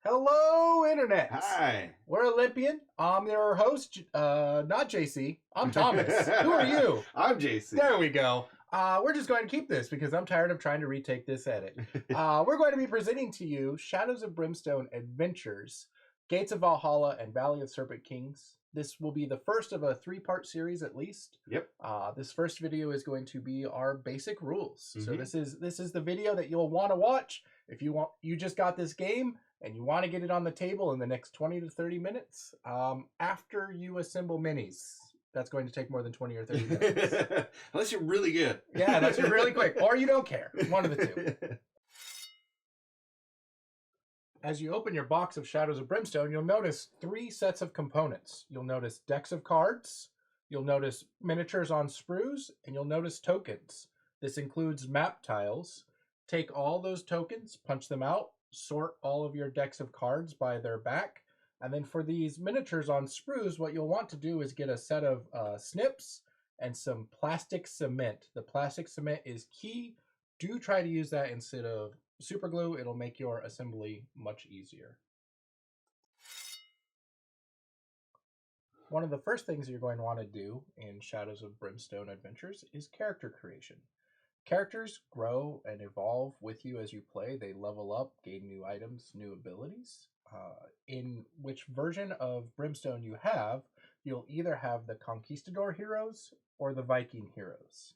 Hello, Internet. Hi. We're Olympian. I'm your host, not JC. I'm Thomas. Who are you? I'm JC. There we go. We're just going to keep this because I'm tired of trying to retake this edit. We're going to be presenting to you Shadows of Brimstone Adventures, Gates of Valhalla, and Valley of Serpent Kings. This will be the first of a 3-part series at least. Yep. This first video is going to be our basic rules. So this is the video that you'll want to watch if you just got this game and you want to get it on the table in the next 20 to 30 minutes after you assemble minis. That's going to take more than 20 or 30 minutes. Unless you're really good. Yeah, unless you're really quick. Or you don't care. One of the two. As you open your box of Shadows of Brimstone, you'll notice 3 sets of components. You'll notice decks of cards, you'll notice miniatures on sprues, and you'll notice tokens. This includes map tiles. Take all those tokens, punch them out, sort all of your decks of cards by their back, and then for these miniatures on sprues, what you'll want to do is get a set of snips and some plastic cement. The plastic cement is key. Do try to use that instead of super glue. It'll make your assembly much easier. One of the first things you're going to want to do in Shadows of Brimstone Adventures is character creation. Characters grow and evolve with you as you play. They level up, gain new items, new abilities. In which version of Brimstone you have, you'll either have the Conquistador heroes or the Viking heroes.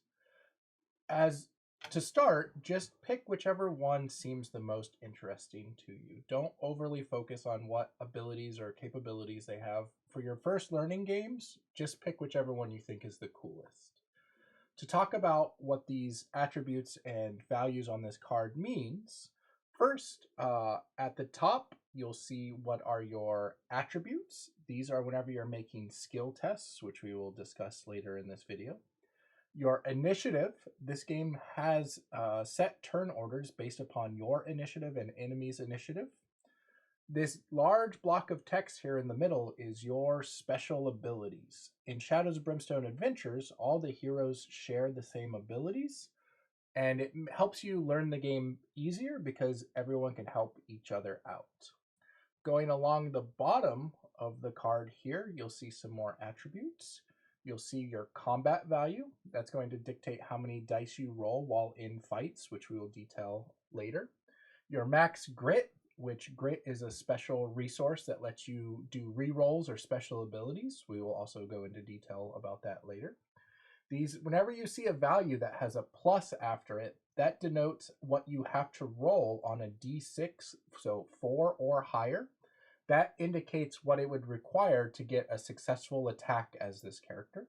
To start, just pick whichever one seems the most interesting to you. Don't overly focus on what abilities or capabilities they have. For your first learning games, just pick whichever one you think is the coolest. To talk about what these attributes and values on this card means, first, at the top, you'll see what are your attributes. These are whenever you're making skill tests, which we will discuss later in this video. Your initiative, this game has set turn orders based upon your initiative and enemy's initiative. This large block of text here in the middle is your special abilities. In Shadows of Brimstone Adventures, all the heroes share the same abilities, and it helps you learn the game easier because everyone can help each other out. Going along the bottom of the card here, you'll see some more attributes. You'll see your combat value. That's going to dictate how many dice you roll while in fights, which we will detail later. Your max grit, which grit is a special resource that lets you do rerolls or special abilities. We will also go into detail about that later. Whenever you see a value that has a plus after it, that denotes what you have to roll on a d6, so 4 or higher. That indicates what it would require to get a successful attack as this character.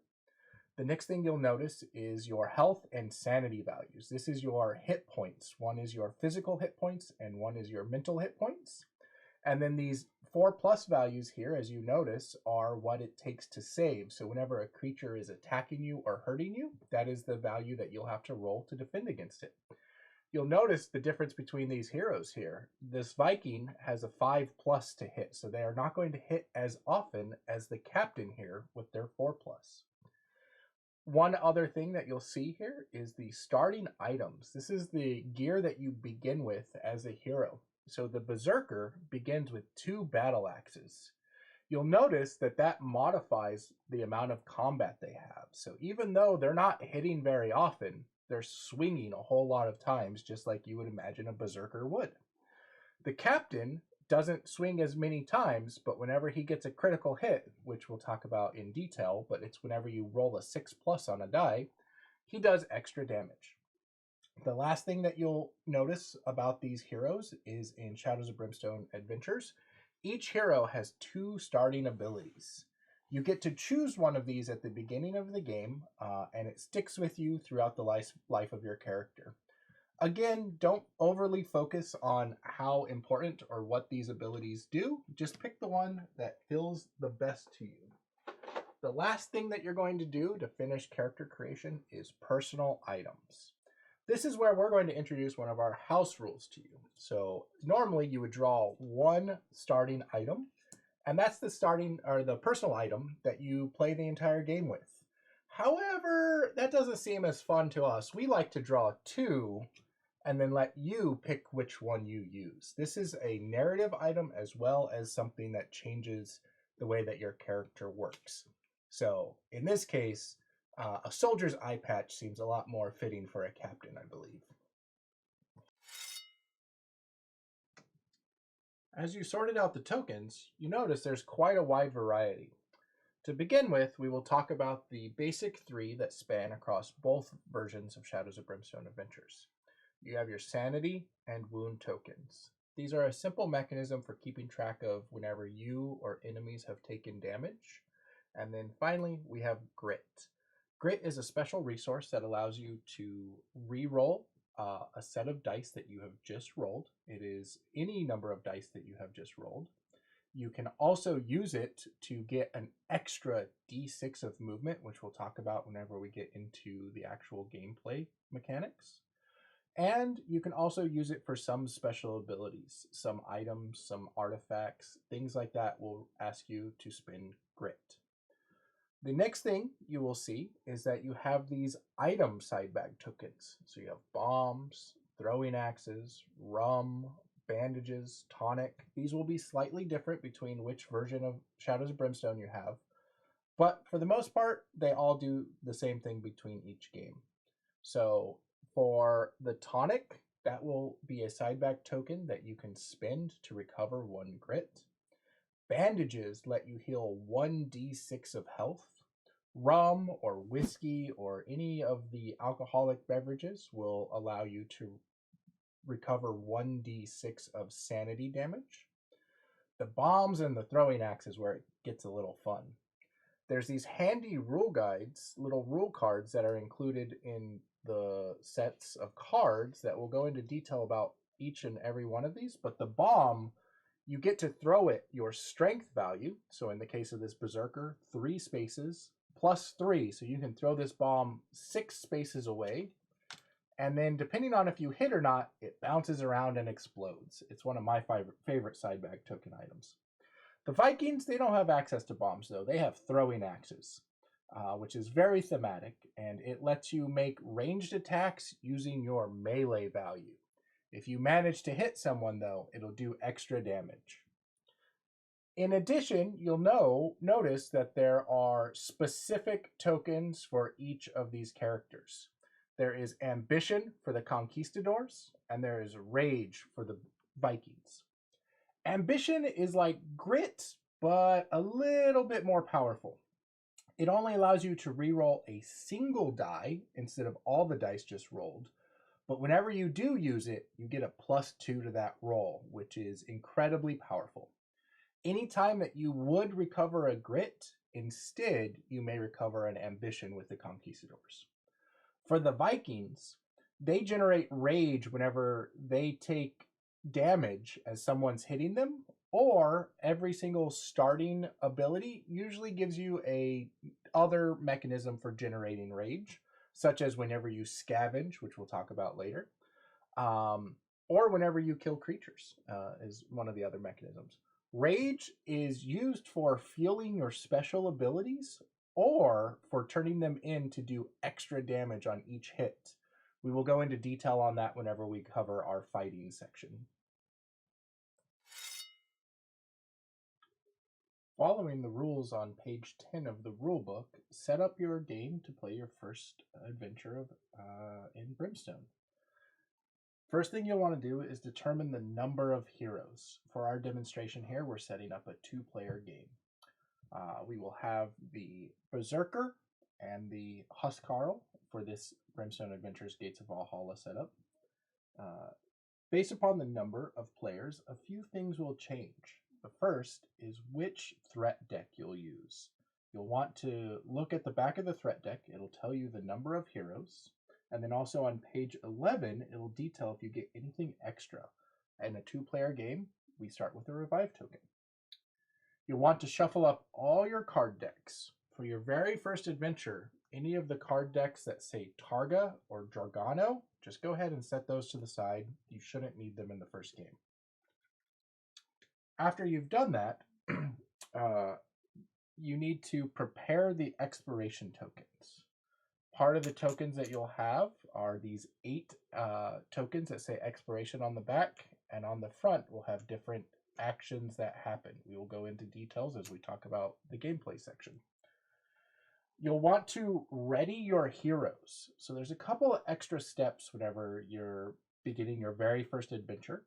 The next thing you'll notice is your health and sanity values. This is your hit points. One is your physical hit points and one is your mental hit points. And then these 4+ values here, as you notice, are what it takes to save. So whenever a creature is attacking you or hurting you, that is the value that you'll have to roll to defend against it. You'll notice the difference between these heroes here. This Viking has a 5+ to hit, so they are not going to hit as often as the captain here with their 4+. One other thing that you'll see here is the starting items. This is the gear that you begin with as a hero. So the Berserker begins with 2 battle axes. You'll notice that modifies the amount of combat they have. So even though they're not hitting very often, they're swinging a whole lot of times, just like you would imagine a Berserker would. The captain doesn't swing as many times, but whenever he gets a critical hit, which we'll talk about in detail, but it's whenever you roll a 6+ on a die, he does extra damage. The last thing that you'll notice about these heroes is in Shadows of Brimstone Adventures, each hero has 2 starting abilities. You get to choose one of these at the beginning of the game, and it sticks with you throughout the life of your character. Again, don't overly focus on how important or what these abilities do. Just pick the one that feels the best to you. The last thing that you're going to do to finish character creation is personal items. This is where we're going to introduce one of our house rules to you. So normally you would draw 1 starting item, and that's the personal item that you play the entire game with. However, that doesn't seem as fun to us. We like to draw 2 and then let you pick which one you use. This is a narrative item as well as something that changes the way that your character works. So in this case, a soldier's eye patch seems a lot more fitting for a captain, I believe. As you sorted out the tokens, you notice there's quite a wide variety. To begin with, we will talk about the basic 3 that span across both versions of Shadows of Brimstone Adventures. You have your sanity and wound tokens. These are a simple mechanism for keeping track of whenever you or enemies have taken damage. And then finally, we have grit. Grit is a special resource that allows you to re-roll a set of dice that you have just rolled. It is any number of dice that you have just rolled. You can also use it to get an extra d6 of movement, which we'll talk about whenever we get into the actual gameplay mechanics. And you can also use it for some special abilities, some items, some artifacts, things like that will ask you to spend grit. The next thing you will see is that you have these item side bag tokens. So you have bombs, throwing axes, rum, bandages, tonic. These will be slightly different between which version of Shadows of Brimstone you have, but for the most part, they all do the same thing between each game. So for the tonic, that will be a side bag token that you can spend to recover 1 grit. Bandages let you heal 1d6 of health. Rum or whiskey or any of the alcoholic beverages will allow you to recover 1d6 of sanity damage. The bombs and the throwing axe is where it gets a little fun. There's these handy rule guides, little rule cards that are included in the sets of cards that will go into detail about each and every one of these, but the bomb, you get to throw it your strength value. So in the case of this berserker, 3 spaces plus 3. So you can throw this bomb 6 spaces away. And then depending on if you hit or not, it bounces around and explodes. It's one of my favorite side bag token items. The Vikings, they don't have access to bombs though. They have throwing axes, which is very thematic, and it lets you make ranged attacks using your melee value. If you manage to hit someone though, it'll do extra damage. In addition, you'll notice that there are specific tokens for each of these characters. There is ambition for the conquistadors, and there is rage for the Vikings. Ambition is like grit, but a little bit more powerful. It only allows you to reroll a single die instead of all the dice just rolled. But whenever you do use it, you get a +2 to that roll, which is incredibly powerful. Anytime that you would recover a grit, instead you may recover an ambition with the conquistadors. For the Vikings, they generate rage whenever they take damage as someone's hitting them, or every single starting ability usually gives you a other mechanism for generating rage, such as whenever you scavenge, which we'll talk about later, or whenever you kill creatures is one of the other mechanisms. Rage is used for fueling your special abilities or for turning them in to do extra damage on each hit. We will go into detail on that whenever we cover our fighting section. Following the rules on page 10 of the rulebook, set up your game to play your first adventure in Brimstone. First thing you'll want to do is determine the number of heroes. For our demonstration here, we're setting up a 2-player game. We will have the Berserker and the Huskarl for this Brimstone Adventures Gates of Valhalla setup. Based upon the number of players, a few things will change. The first is which threat deck you'll use. You'll want to look at the back of the threat deck. It'll tell you the number of heroes. And then also on page 11, it'll detail if you get anything extra. In a 2-player game, we start with a revive token. You'll want to shuffle up all your card decks. For your very first adventure, any of the card decks that say Targa or Dragano, just go ahead and set those to the side. You shouldn't need them in the first game. After you've done that, you need to prepare the expiration tokens. part of the tokens that you'll have are these 8 tokens that say expiration on the back, and on the front we'll have different actions that happen. We will go into details as we talk about the gameplay section. You'll want to ready your heroes. So there's a couple of extra steps whenever you're beginning your very first adventure.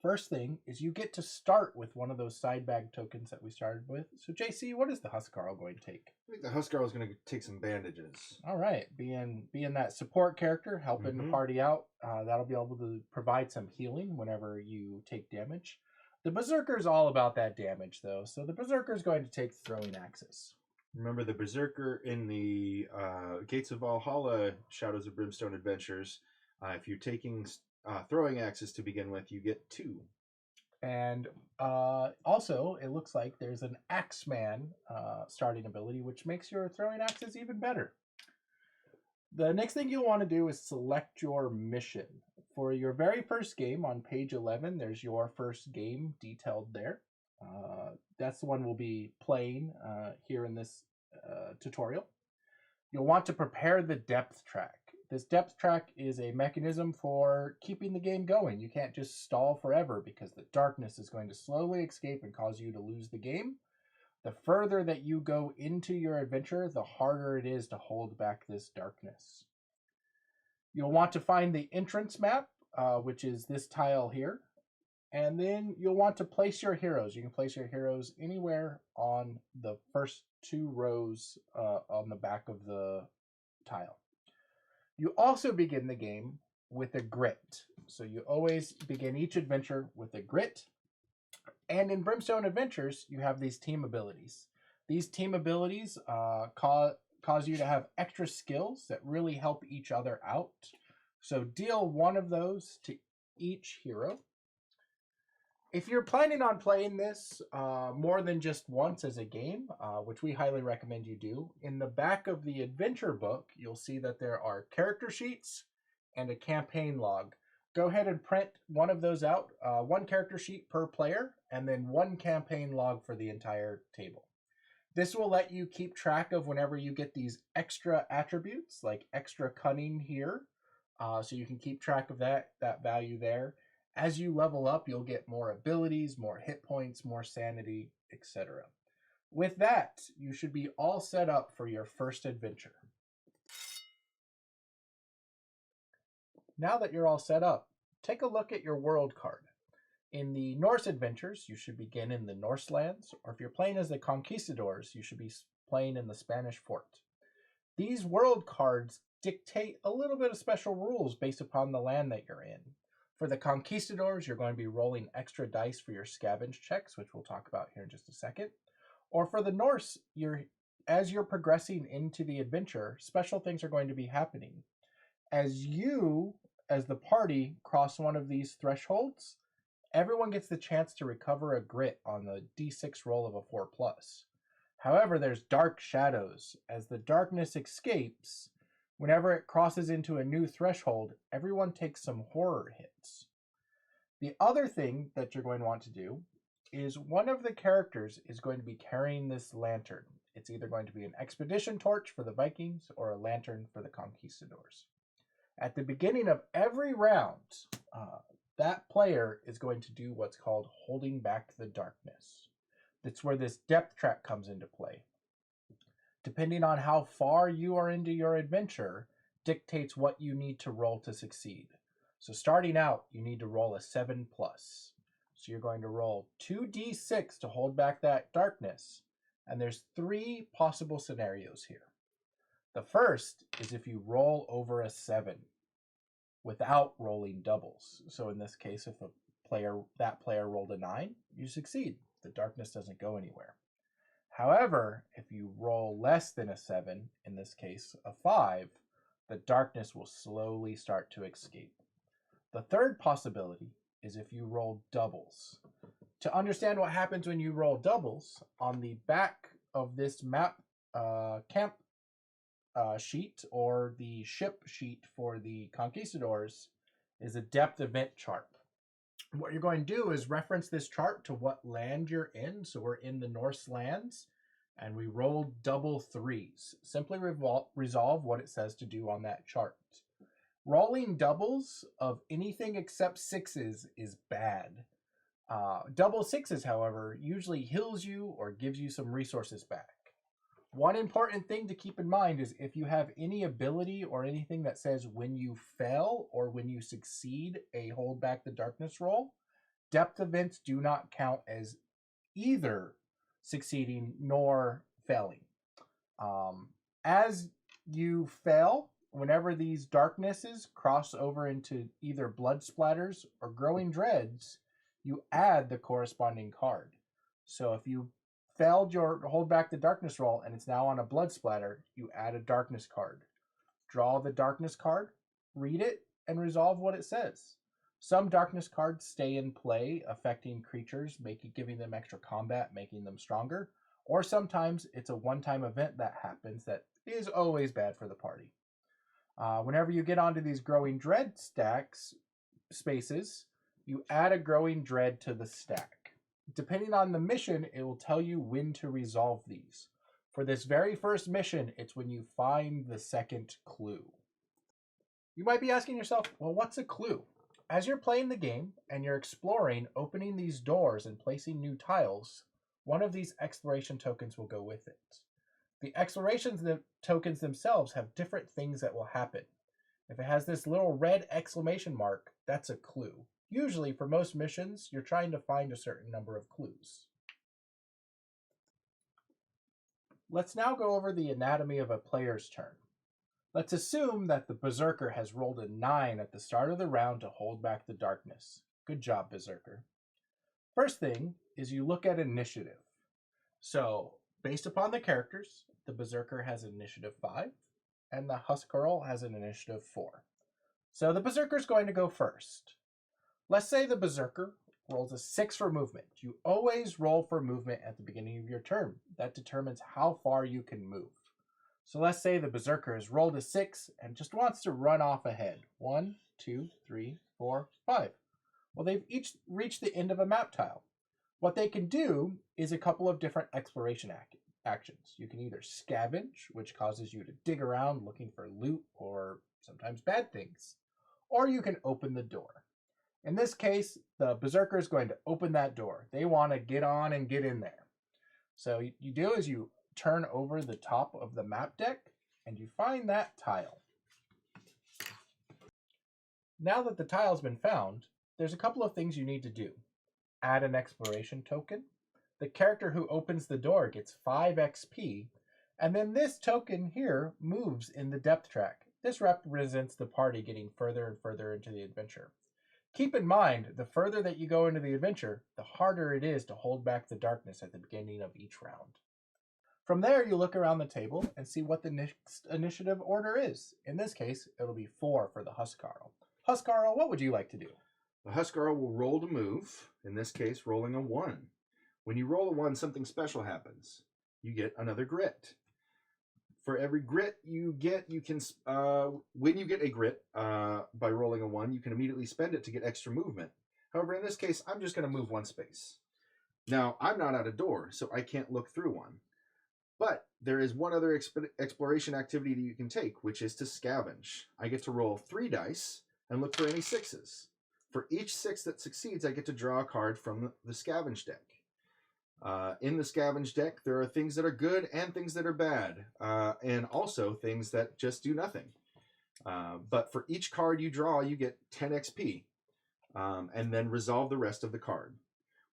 First thing is you get to start with one of those side bag tokens that we started with. So JC, what is the 𝐻𝐸𝐲 going to take? I think the 𝐻𝐸𝐲 is going to take some bandages. All right, being that support character, helping the party out, that'll be able to provide some healing whenever you take damage. The Berserker is all about that damage, though. So the Berserker is going to take throwing axes. Remember, the Berserker in the Gates of Valhalla Shadows of Brimstone Adventures, if you're taking throwing axes to begin with, you get 2. And also, it looks like there's an Axeman starting ability, which makes your throwing axes even better. The next thing you'll want to do is select your mission. For your very first game on page 11, there's your first game detailed there. That's the one we'll be playing here in this tutorial. You'll want to prepare the depth track. This depth track is a mechanism for keeping the game going. You can't just stall forever because the darkness is going to slowly escape and cause you to lose the game. The further that you go into your adventure, the harder it is to hold back this darkness. You'll want to find the entrance map, which is this tile here. And then you'll want to place your heroes. You can place your heroes anywhere on the first 2 rows on the back of the tile. You also begin the game with a grit. So you always begin each adventure with a grit. And in Brimstone Adventures, you have these team abilities. These team abilities cause you to have extra skills that really help each other out. So deal 1 of those to each hero. If you're planning on playing this more than just once as a game, which we highly recommend you do, in the back of the adventure book, you'll see that there are character sheets and a campaign log. Go ahead and print one of those out, 1 character sheet per player, and then 1 campaign log for the entire table. This will let you keep track of whenever you get these extra attributes, like extra cunning here, so you can keep track of that value there. As you level up, you'll get more abilities, more hit points, more sanity, etc. With that, you should be all set up for your first adventure. Now that you're all set up, take a look at your world card. In the Norse adventures, you should begin in the Norse lands, or if you're playing as the conquistadors, you should be playing in the Spanish fort. These world cards dictate a little bit of special rules based upon the land that you're in. For the conquistadors, you're going to be rolling extra dice for your scavenge checks, which we'll talk about here in just a second. Or for the Norse, as you're progressing into the adventure, special things are going to be happening. As you, as the party, cross one of these thresholds, everyone gets the chance to recover a grit on the d6 roll of a 4+. However, there's dark shadows. As the darkness escapes, whenever it crosses into a new threshold, everyone takes some horror hits. The other thing that you're going to want to do is one of the characters is going to be carrying this lantern. It's either going to be an expedition torch for the Vikings or a lantern for the conquistadors. At the beginning of every round, that player is going to do what's called holding back the darkness. That's where this depth track comes into play. Depending on how far you are into your adventure, dictates what you need to roll to succeed. So starting out, you need to roll a 7+. So you're going to roll 2d6 to hold back that darkness. And there's 3 possible scenarios here. The first is if you roll over a 7 without rolling doubles. So in this case, if that player rolled a 9, you succeed. The darkness doesn't go anywhere. However, if you roll less than a 7, in this case a 5, the darkness will slowly start to escape. The third possibility is if you roll doubles. To understand what happens when you roll doubles, on the back of this map camp sheet, or the ship sheet for the conquistadors, is a depth event chart. What you're going to do is reference this chart to what land you're in. So we're in the Norse lands. and we rolled double 3s. Simply resolve what it says to do on that chart. Rolling doubles of anything except 6s is bad. Double 6s, however, usually heals you or gives you some resources back. One important thing to keep in mind is if you have any ability or anything that says when you fail or when you succeed a hold back the darkness roll, depth events do not count as either succeeding nor failing. As you fail, whenever these darknesses cross over into either blood splatters or growing dreads, you add the corresponding card. So if you failed your hold back the darkness roll and it's now on a blood splatter, you add a darkness card. Draw the darkness card, read it, and resolve what it says. Some darkness cards stay in play, affecting creatures, giving them extra combat, making them stronger. Or sometimes it's a one-time event that happens that is always bad for the party. Whenever you get onto these growing dread spaces, you add a growing dread to the stack. Depending on the mission, it will tell you when to resolve these. For this very first mission, it's when you find the second clue. You might be asking yourself, well, what's a clue? As you're playing the game and you're exploring, opening these doors and placing new tiles, one of these exploration tokens will go with it. The exploration tokens themselves have different things that will happen. If it has this little red exclamation mark, that's a clue. Usually, for most missions, you're trying to find a certain number of clues. Let's now go over the anatomy of a player's turn. Let's assume that the Berserker has rolled a 9 at the start of the round to hold back the darkness. Good job, Berserker. First thing is you look at initiative. So, based upon the characters, the Berserker has initiative 5, and the Huskarl has an initiative 4. So the Berserker is going to go first. Let's say the Berserker rolls a 6 for movement. You always roll for movement at the beginning of your turn. That determines how far you can move. So let's say the Berserker has rolled a 6 and just wants to run off ahead. 1, 2, 3, 4, 5. Well, they've each reached the end of a map tile. What they can do is a couple of different exploration actions. You can either scavenge, which causes you to dig around looking for loot or sometimes bad things, or you can open the door. In this case, the Berserker is going to open that door. They want to get on and get in there. So you do is you turn over the top of the map deck and you find that tile. Now that the tile's been found, there's a couple of things you need to do. Add an exploration token. The character who opens the door gets 5 XP, and then this token here moves in the depth track. This represents the party getting further and further into the adventure. Keep in mind, the further that you go into the adventure, the harder it is to hold back the darkness at the beginning of each round. From there, you look around the table and see what the next initiative order is. In this case, it'll be 4 for the Huskarl. Huskarl, what would you like to do? The Huskarl will roll to move, in this case, rolling a 1. When you roll a 1, something special happens. You get another grit. For every grit you get, you can, when you get a grit by rolling a 1, you can immediately spend it to get extra movement. However, in this case, I'm just going to move 1 space. Now, I'm not at a door, so I can't look through one. But there is one other exploration activity that you can take, which is to scavenge. I get to roll 3 dice and look for any 6s. For each 6 that succeeds, I get to draw a card from the scavenge deck. In the scavenge deck, there are things that are good and things that are bad, and also things that just do nothing. But for each card you draw, you get 10 XP, and then resolve the rest of the card.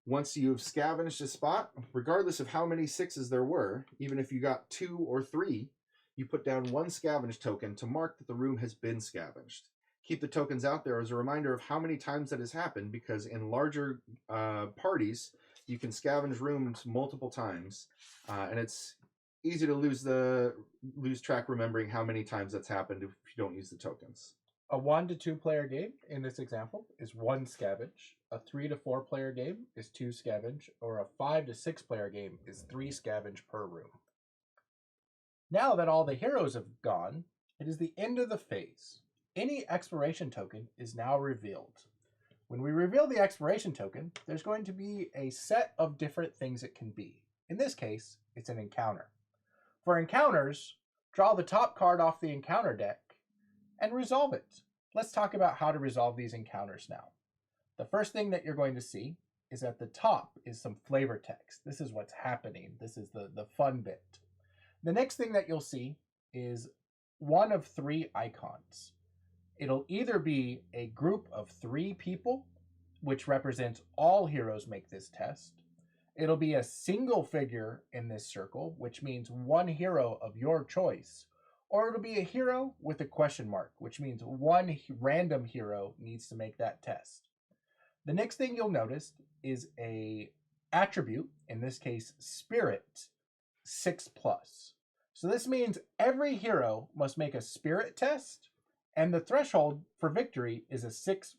Once you've scavenged a spot, regardless of how many 6s there were, even if you got 2 or 3, you put down 1 scavenge token to mark that the room has been scavenged. Keep the tokens out there as a reminder of how many times that has happened, because in larger parties, you can scavenge rooms multiple times, and it's easy to lose track remembering how many times that's happened if you don't use the tokens. A 1 to 2 player game in this example is 1 scavenge. A 3 to 4 player game is 2 scavenge, or a 5 to 6 player game is 3 scavenge per room. Now that all the heroes have gone, it is the end of the phase. Any exploration token is now revealed. When we reveal the exploration token, there's going to be a set of different things it can be. In this case, it's an encounter. For encounters, draw the top card off the encounter deck and resolve it. Let's talk about how to resolve these encounters now. The first thing that you're going to see is at the top is some flavor text. This is what's happening. This is the fun bit. The next thing that you'll see is one of 3 icons. It'll either be a group of 3 people, which represents all heroes make this test. It'll be a single figure in this circle, which means one hero of your choice. Or it'll be a hero with a question mark, which means one random hero needs to make that test. The next thing you'll notice is a attribute, in this case, Spirit, 6+. So this means every hero must make a Spirit test, and the threshold for victory is a 6+.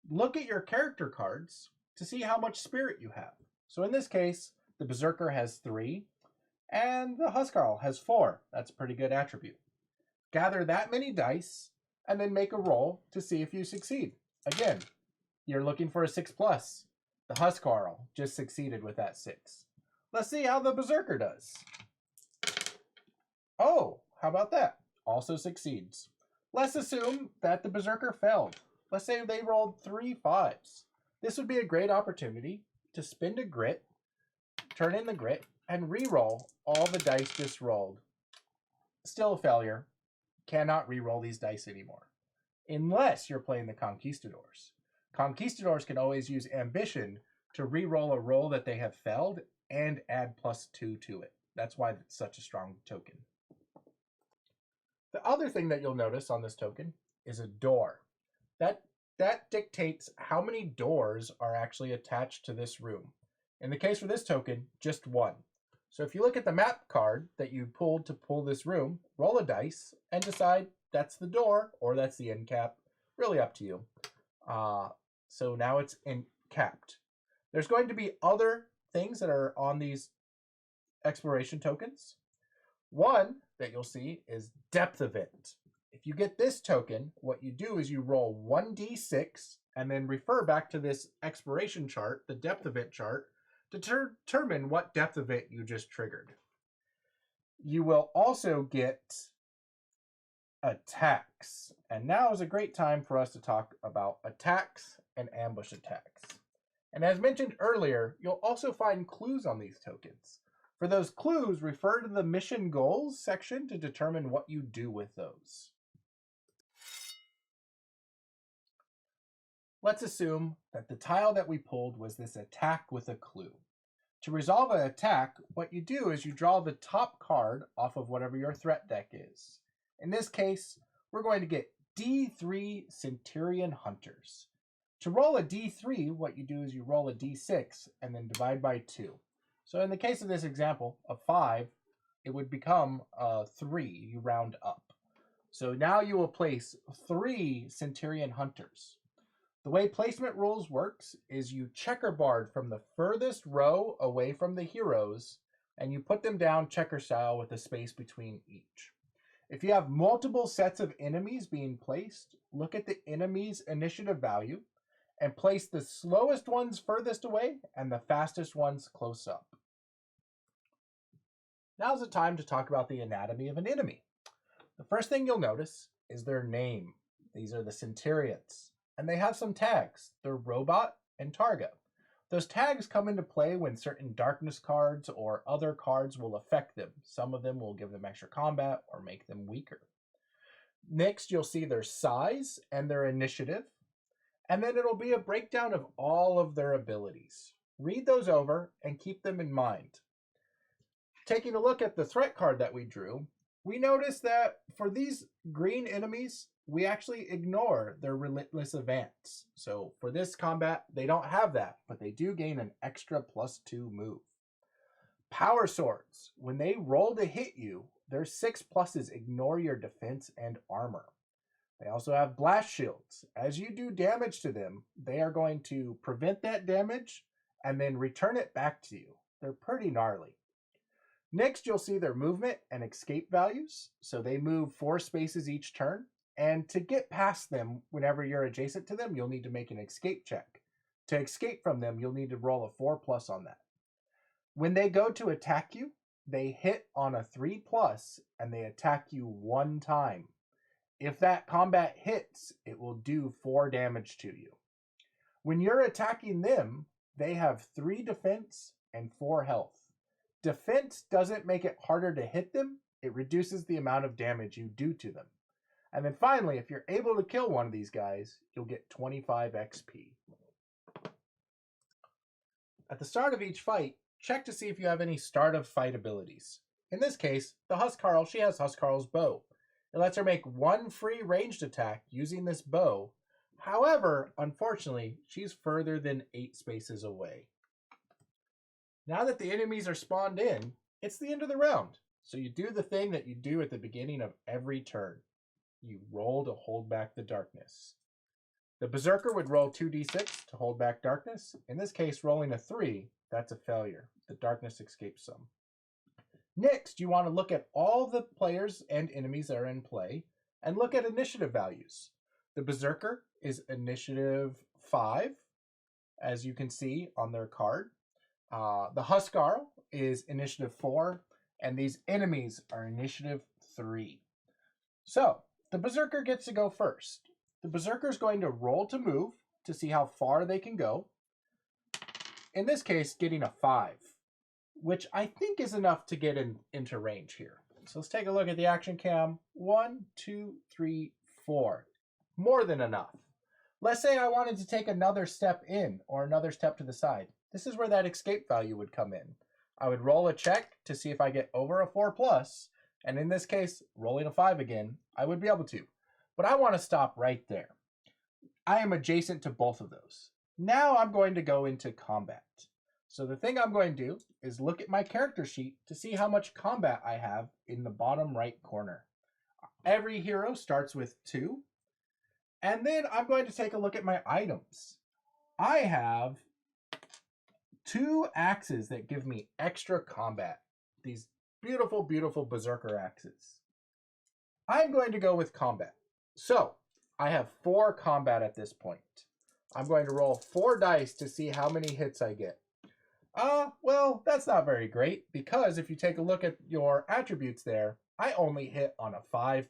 Look at your character cards to see how much Spirit you have. So in this case, the Berserker has 3, and the Huskarl has 4. That's a pretty good attribute. Gather that many dice, and then make a roll to see if you succeed. Again, you're looking for a 6+. The Huskarl just succeeded with that 6. Let's see how the Berserker does. Oh, how about that? Also succeeds. Let's assume that the Berserker failed. Let's say they rolled 3 5s. This would be a great opportunity to spend a grit, turn in the grit, and re-roll all the dice just rolled. Still a failure. Cannot re-roll these dice anymore. Unless you're playing the Conquistadors. Conquistadors can always use Ambition to re-roll a roll that they have failed and add +2 to it. That's why it's such a strong token. The other thing that you'll notice on this token is a door. That dictates how many doors are actually attached to this room. In the case for this token, just 1. So if you look at the map card that you pulled to pull this room, roll a dice and decide that's the door or that's the end cap. Really up to you. So now it's capped. There's going to be other things that are on these exploration tokens. One that you'll see is depth event. If you get this token, what you do is you roll 1d6 and then refer back to this exploration chart, the depth event chart, to determine what depth event you just triggered. You will also get attacks. And now is a great time for us to talk about attacks and ambush attacks. And as mentioned earlier, you'll also find clues on these tokens. For those clues, refer to the mission goals section to determine what you do with those. Let's assume that the tile that we pulled was this attack with a clue. To resolve an attack, what you do is you draw the top card off of whatever your threat deck is. In this case, we're going to get D3 Centurion Hunters. To roll a D3, what you do is you roll a D6 and then divide by 2. So in the case of this example, a 5, it would become a 3. You round up. So now you will place 3 Centurion Hunters. The way placement rules works is you checkerboard from the furthest row away from the heroes, and you put them down checker style with a space between each. If you have multiple sets of enemies being placed, look at the enemy's initiative value and place the slowest ones furthest away and the fastest ones close up. Now's the time to talk about the anatomy of an enemy. The first thing you'll notice is their name. These are the Centurions. And they have some tags. They're Robot and Targa. Those tags come into play when certain darkness cards or other cards will affect them. Some of them will give them extra combat or make them weaker. Next, you'll see their size and their initiative. And then it'll be a breakdown of all of their abilities. Read those over and keep them in mind. Taking a look at the threat card that we drew, we notice that for these green enemies, we actually ignore their relentless advance. So for this combat, they don't have that, but they do gain an extra +2 move. Power swords, when they roll to hit you, their 6+ ignore your defense and armor. They also have blast shields. As you do damage to them, they are going to prevent that damage and then return it back to you. They're pretty gnarly. Next, you'll see their movement and escape values. So they move 4 spaces each turn. And to get past them, whenever you're adjacent to them, you'll need to make an escape check. To escape from them, you'll need to roll a 4+ on that. When they go to attack you, they hit on a 3+ and they attack you 1 time. If that combat hits, it will do 4 damage to you. When you're attacking them, they have 3 defense and 4 health. Defense doesn't make it harder to hit them, it reduces the amount of damage you do to them. And then finally, if you're able to kill one of these guys, you'll get 25 XP. At the start of each fight, check to see if you have any start of fight abilities. In this case, the Huskarl, she has Huskarl's bow. It lets her make 1 free ranged attack using this bow. However, unfortunately, she's further than 8 spaces away. Now that the enemies are spawned in, it's the end of the round. So you do the thing that you do at the beginning of every turn. You roll to hold back the darkness. The Berserker would roll 2d6 to hold back darkness. In this case, rolling a 3, that's a failure. The darkness escapes some. Next, you want to look at all the players and enemies that are in play and look at initiative values. The Berserker is initiative 5, as you can see on their card. The Huskarl is initiative 4, and these enemies are initiative 3. So, the Berserker gets to go first. The Berserker is going to roll to move to see how far they can go. In this case, getting a 5, which I think is enough to get into range here. So let's take a look at the action cam. 1, 2, 3, 4. More than enough. Let's say I wanted to take another step in or another step to the side. This is where that escape value would come in. I would roll a check to see if I get over a 4+, and in this case, rolling a 5 again, I would be able to. But I want to stop right there. I am adjacent to both of those. Now I'm going to go into combat. So the thing I'm going to do is look at my character sheet to see how much combat I have in the bottom right corner. Every hero starts with 2. And then I'm going to take a look at my items. I have 2 axes that give me extra combat. These beautiful, beautiful Berserker axes. I'm going to go with combat. So, I have 4 combat at this point. I'm going to roll 4 dice to see how many hits I get. Well, that's not very great, because if you take a look at your attributes there, I only hit on a 5+.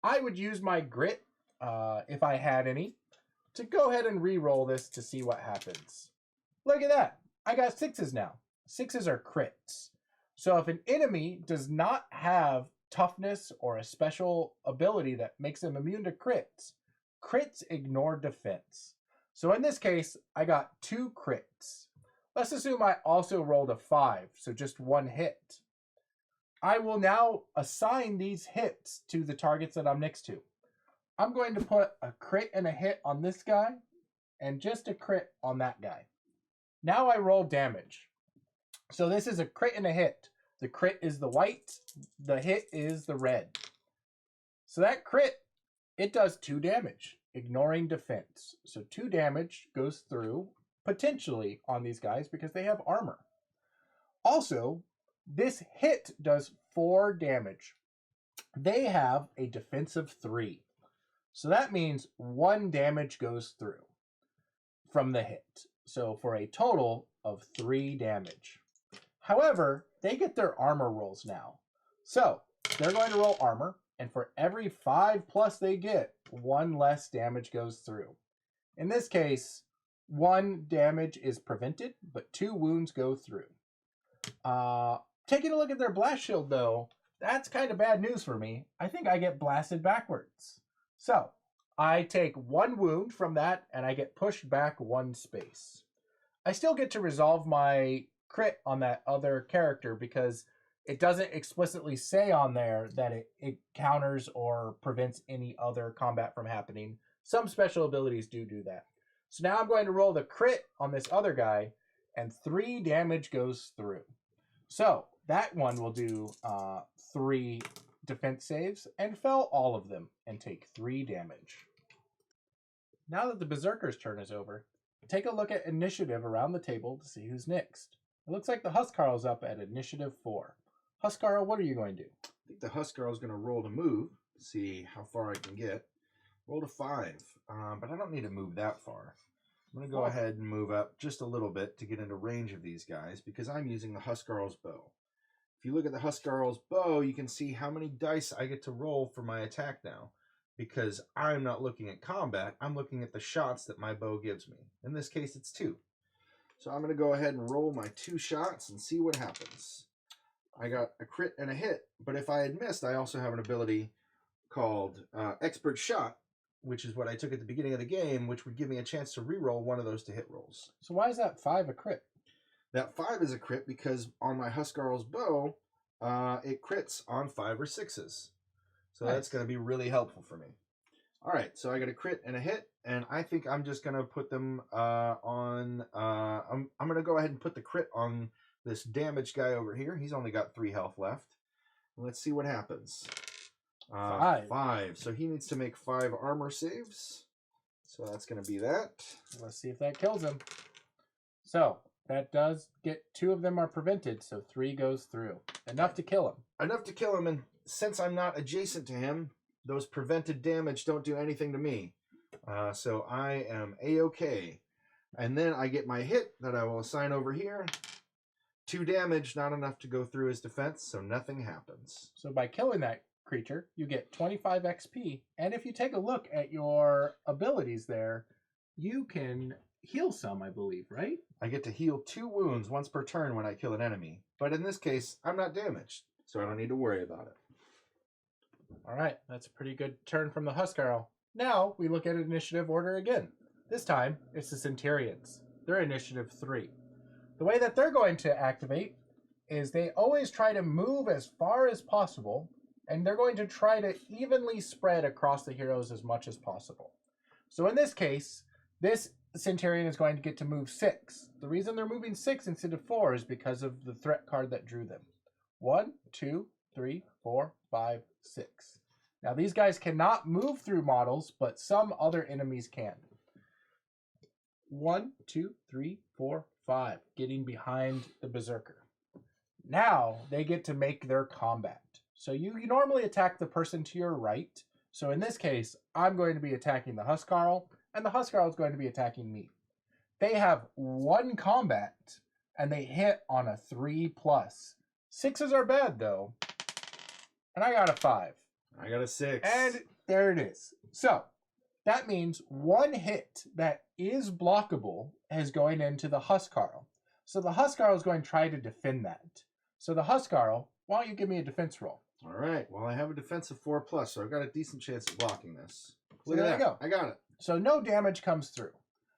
I would use my grit, if I had any, to go ahead and re-roll this to see what happens. Look at that. I got 6s now. 6s are crits. So if an enemy does not have toughness or a special ability that makes them immune to crits, crits ignore defense. So in this case, I got 2 crits. Let's assume I also rolled a 5, so just 1 hit. I will now assign these hits to the targets that I'm next to. I'm going to put a crit and a hit on this guy, and just a crit on that guy. Now I roll damage. So this is a crit and a hit. The crit is the white, the hit is the red. So that crit, it does 2 damage, ignoring defense. So 2 damage goes through, potentially, on these guys because they have armor. Also, this hit does 4 damage. They have a defensive 3. So that means 1 damage goes through from the hit. So for a total of 3 damage. However, they get their armor rolls now. So they're going to roll armor, and for every 5+ they get, 1 less damage goes through. In this case, 1 damage is prevented, but 2 wounds go through. Taking a look at their blast shield, though, that's kind of bad news for me. I think I get blasted backwards. So I take 1 wound from that, and I get pushed back 1 space. I still get to resolve my crit on that other character because it doesn't explicitly say on there that it counters or prevents any other combat from happening. Some special abilities do that. So now I'm going to roll the crit on this other guy, and 3 damage goes through. So that one will do 3 defense saves and fail all of them and take 3 damage. Now that the Berserker's turn is over, take a look at initiative around the table to see who's next. It looks like the Huskarl's up at initiative 4. Huskarl, what are you going to do? I think the Huskarl's going to roll to move, see how far I can get. Roll to 5, but I don't need to move that far. I'm going to go ahead and move up just a little bit to get into range of these guys because I'm using the 𝐻𝐸𝐲𝐻 bow. If you look at the 𝐻𝐸𝐲𝐻 bow, you can see how many dice I get to roll for my attack now because I'm not looking at combat. I'm looking at the shots that my bow gives me. In this case, it's 2. So I'm going to go ahead and roll my 2 shots and see what happens. I got a crit and a hit, but if I had missed, I also have an ability called Expert Shot, which is what I took at the beginning of the game, which would give me a chance to reroll one of those to hit rolls. So why is that 5 a crit? That 5 is a crit because on my 𝐻𝐸𝐲𝐻 bow, it crits on 5 or 6s. So nice. That's going to be really helpful for me. All right, so I got a crit and a hit, and I think I'm just going to put them on... I'm going to go ahead and put the crit on this damaged guy over here. He's only got 3 health left. Let's see what happens. 5. So he needs to make 5 armor saves. So that's going to be that. Let's see if that kills him. So that does get 2 of them are prevented. So 3 goes through. Enough to kill him. Enough to kill him. And since I'm not adjacent to him, those prevented damage don't do anything to me. So I am A-OK. And then I get my hit that I will assign over here. 2 damage, not enough to go through his defense, so nothing happens. So by killing that creature, you get 25 XP. And if you take a look at your abilities there, you can heal some, I believe, right? I get to heal 2 wounds once per turn when I kill an enemy. But in this case, I'm not damaged, so I don't need to worry about it. All right, that's a pretty good turn from the 𝐻𝐸𝐲𝐻. Now we look at initiative order again. This time, it's the Centurions. They're initiative 3. The way that they're going to activate is they always try to move as far as possible, and they're going to try to evenly spread across the heroes as much as possible. So in this case, this Centurion is going to get to move 6. The reason they're moving 6 instead of 4 is because of the threat card that drew them. 1, 2, 3, 4, 5, 6. Now these guys cannot move through models, but some other enemies can. 1, 2, 3, 4, 5, getting behind the Berserker. Now they get to make their combat. So you normally attack the person to your right. So in this case, I'm going to be attacking the 𝐻𝐸𝐲𝐻, and the 𝐻𝐸𝐲𝐻 is going to be attacking me. They have 1 combat, and they hit on a 3+. 6s are bad, though. And I got a 5. I got a 6. And there it is. So that means 1 hit that is blockable is going into the 𝐻𝐸𝐲𝐻. So the 𝐻𝐸𝐲𝐻 is going to try to defend that. So the 𝐻𝐸𝐲𝐻, why don't you give me a defense roll? All right. Well, I have a defense of 4+, so I've got a decent chance of blocking this. So there you go. I got it. So no damage comes through.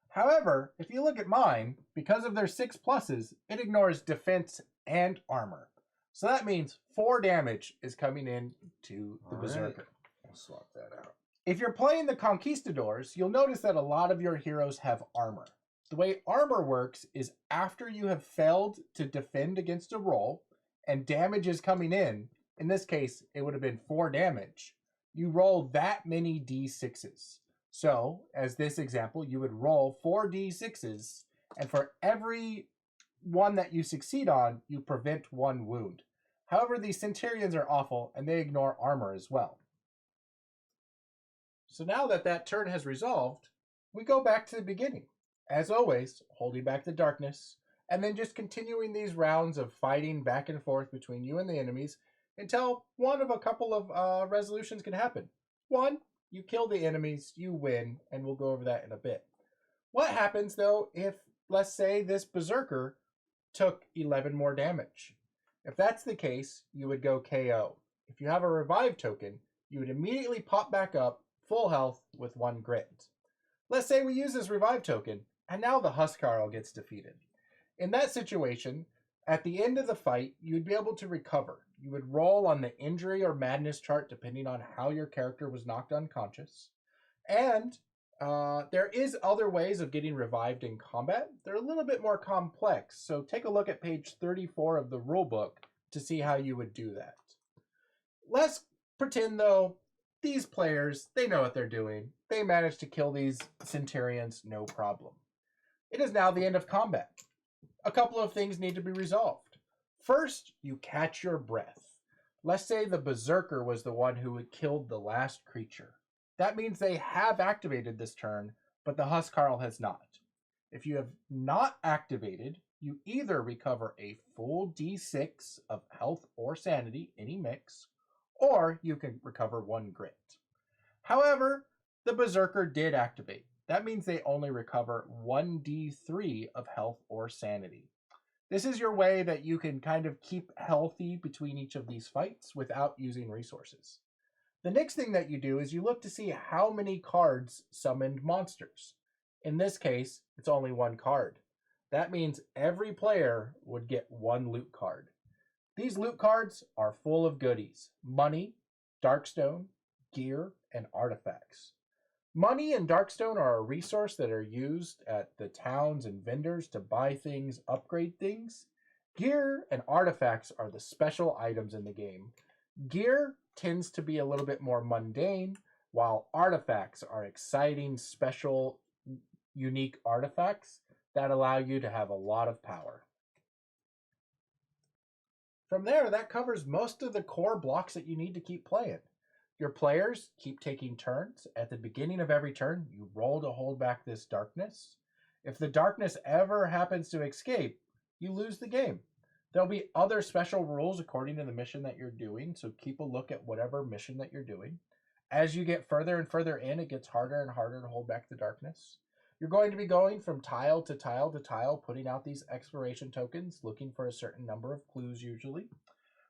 However, if you look at mine, because of their 6 pluses, it ignores defense and armor. So that means 4 damage is coming in to the Berserker. I'll swap that out. If you're playing the Conquistadors, you'll notice that a lot of your heroes have armor. The way armor works is after you have failed to defend against a roll and damage is coming in this case, it would have been 4 damage, you roll that many d6s. So, as this example, you would roll 4 d6s, and for every one that you succeed on, you prevent 1 wound. However, these Centurions are awful, and they ignore armor as well. So now that that turn has resolved, we go back to the beginning. As always, holding back the darkness, and then just continuing these rounds of fighting back and forth between you and the enemies until one of a couple of resolutions can happen. 1, you kill the enemies, you win, and we'll go over that in a bit. What happens, though, if, let's say, this Berserker took 11 more damage? If that's the case, you would go KO. If you have a revive token, you would immediately pop back up, full health, with 1 grit. Let's say we use this revive token, and now the 𝐻𝐸𝐲𝐻 gets defeated. In that situation, at the end of the fight, you would be able to recover. You would roll on the injury or madness chart depending on how your character was knocked unconscious. And there is other ways of getting revived in combat. They're a little bit more complex, so take a look at page 34 of the rulebook to see how you would do that. Let's pretend, though, these players, they know what they're doing. They managed to kill these Centurions, no problem. It is now the end of combat. A couple of things need to be resolved. First, you catch your breath. Let's say the Berserker was the one who had killed the last creature. That means they have activated this turn, but the 𝐻𝐸𝐲𝐻 has not. If you have not activated, you either recover a full d6 of health or sanity, any mix, or you can recover 1 grit. However, the Berserker did activate. That means they only recover 1d3 of health or sanity. This is your way that you can kind of keep healthy between each of these fights without using resources. The next thing that you do is you look to see how many cards summoned monsters. In this case, it's only 1 card. That means every player would get 1 loot card. These loot cards are full of goodies: money, darkstone, gear, and artifacts. Money and darkstone are a resource that are used at the towns and vendors to buy things, upgrade things. Gear and artifacts are the special items in the game. Gear tends to be a little bit more mundane, while artifacts are exciting, special, unique artifacts that allow you to have a lot of power. From there, that covers most of the core blocks that you need to keep playing. Your players keep taking turns. At the beginning of every turn, you roll to hold back this darkness. If the darkness ever happens to escape, you lose the game. There'll be other special rules according to the mission that you're doing, so keep a look at whatever mission that you're doing. As you get further and further in, it gets harder and harder to hold back the darkness. You're going to be going from tile to tile to tile, putting out these expiration tokens, looking for a certain number of clues usually.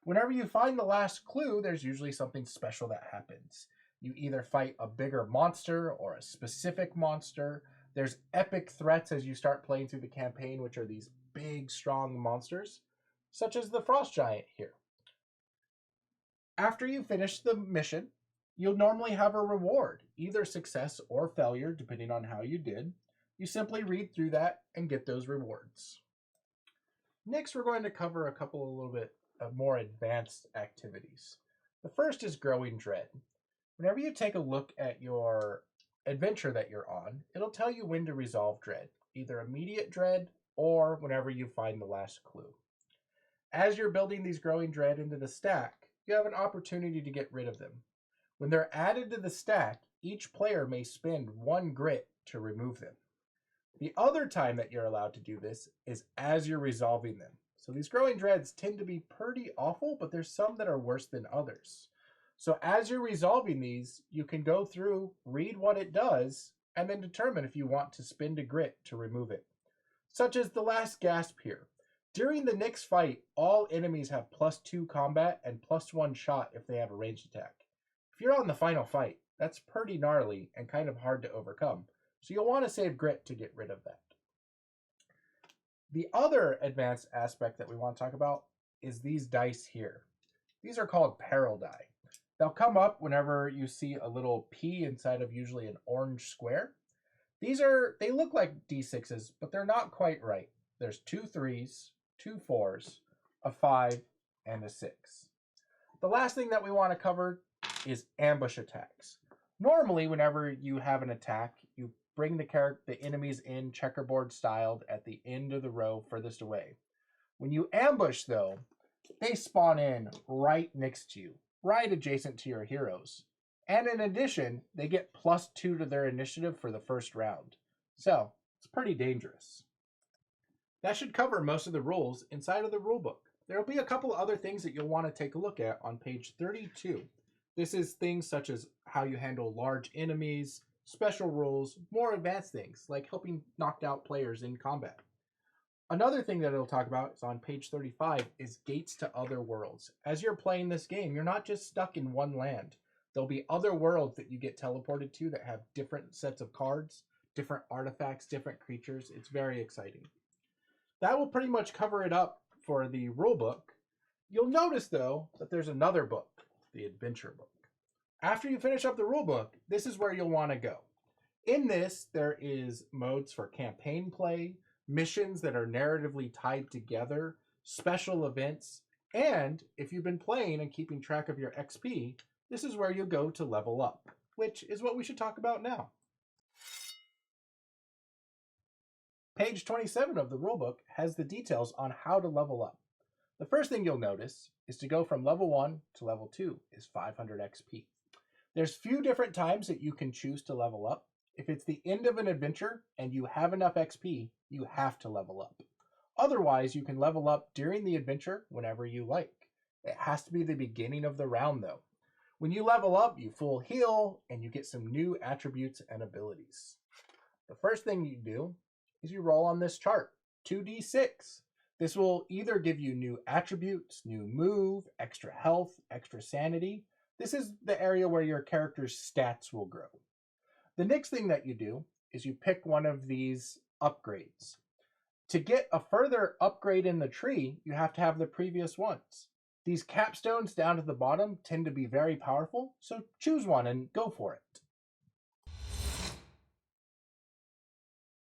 Whenever you find the last clue, there's usually something special that happens. You either fight a bigger monster or a specific monster. There's epic threats as you start playing through the campaign, which are these big, strong monsters, such as the Frost Giant here. After you finish the mission, you'll normally have a reward, either success or failure, depending on how you did. You simply read through that and get those rewards. Next, we're going to cover a couple a little bit of more advanced activities. The first is Growing Dread. Whenever you take a look at your adventure that you're on, it'll tell you when to resolve dread, either immediate dread or whenever you find the last clue. As you're building these Growing Dread into the stack, you have an opportunity to get rid of them. When they're added to the stack, each player may spend 1 grit to remove them. The other time that you're allowed to do this is as you're resolving them. So these Growing Dreads tend to be pretty awful, but there's some that are worse than others. So as you're resolving these, you can go through, read what it does, and then determine if you want to spend a grit to remove it. Such as the last gasp here. During the next fight, all enemies have +2 combat and +1 shot if they have a ranged attack. If you're on the final fight, that's pretty gnarly and kind of hard to overcome. So you'll want to save grit to get rid of that. The other advanced aspect that we want to talk about is these dice here. These are called peril die. They'll come up whenever you see a little P inside of usually an orange square. They look like D6s, but they're not quite right. There's 2 3s, 2 4s, a 5, and a 6. The last thing that we want to cover is ambush attacks. Normally, whenever you have an attack, you bring the enemies in checkerboard styled at the end of the row furthest away. When you ambush, though, they spawn in right next to you, right adjacent to your heroes. And in addition, they get +2 to their initiative for the first round. So, it's pretty dangerous. That should cover most of the rules inside of the rulebook. There will be a couple other things that you'll want to take a look at on page 32. This is things such as how you handle large enemies, special rules, more advanced things like helping knocked out players in combat. Another thing that it'll talk about is on page 35 is gates to other worlds. As you're playing this game, you're not just stuck in one land. There'll be other worlds that you get teleported to that have different sets of cards, different artifacts, different creatures. It's very exciting. That will pretty much cover it up for the rule book. You'll notice, though, that there's another book, the adventure book. After you finish up the rule book, this is where you'll want to go. In this, there is modes for campaign play, missions that are narratively tied together, special events, and if you've been playing and keeping track of your XP, this is where you'll go to level up, which is what we should talk about now. Page 27 of the rulebook has the details on how to level up. The first thing you'll notice is to go from level 1 to level 2 is 500 XP. There's few different times that you can choose to level up. If it's the end of an adventure and you have enough XP, you have to level up. Otherwise, you can level up during the adventure whenever you like. It has to be the beginning of the round, though. When you level up, you full heal, and you get some new attributes and abilities. The first thing you do is you roll on this chart, 2d6. This will either give you new attributes, new move, extra health, extra sanity. This is the area where your character's stats will grow. The next thing that you do is you pick one of these upgrades. To get a further upgrade in the tree, you have to have the previous ones. These capstones down at the bottom tend to be very powerful, so choose one and go for it.